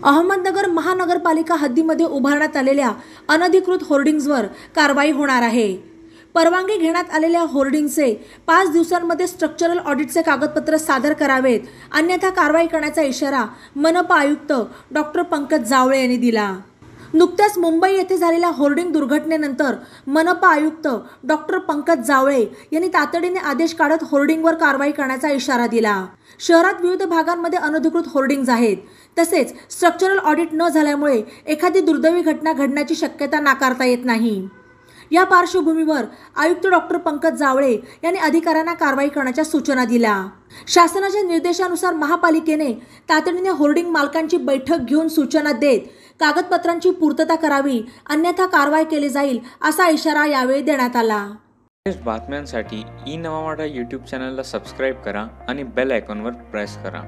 अहमदनगर महानगरपालिका हद्दीमध्ये उभारण्यात आलेल्या अनधिकृत होर्डिंग्जवर कारवाई होणार आहे। परवानगी घेण्यात आलेल्या होर्डिंगचे 5 दिवसांमध्ये स्ट्रक्चरल ऑडिटचे कागदपत्र सादर करावेत, अन्यथा कारवाई करण्याचा इशारा मनपा आयुक्त डॉक्टर पंकज जावळे यांनी दिला। नुकत्याच मुंबई येथे झालेल्या होर्डिंग दुर्घटनेनंतर मनपा आयुक्त डॉक्टर पंकज जावळे यांनी तातडीने आदेश काढत होर्डिंगवर कारवाई करण्याचा इशारा दिला। शहरात विविध भागांमध्ये अनधिकृत होर्डिंग्ज आहेत, तसेच स्ट्रक्चरल ऑडिट न झाल्यामुळे एखादी दुर्दैवी घटना घडण्याची शक्यता नाकारता येत नाही। या पार्श्वभूमीवर आयुक्त डॉक्टर पंकज जावळे यांनी अधिकाऱ्यांना कारवाई करण्याच्या सूचना दिल्या। शासनाच्या निर्देशानुसार महापालिकेने तातडीने होर्डिंग मालकांची बैठक घेऊन सूचना देत कागदपत्रांची पूर्तता करावी, अन्यथा कारवाई केली जाईल असा इशारा यावेळी देण्यात आला। बातम्यांसाठी ई नवा मराठा YouTube चॅनलला सबस्क्राइब करा आणि बेल आयकॉनवर प्रेस करा।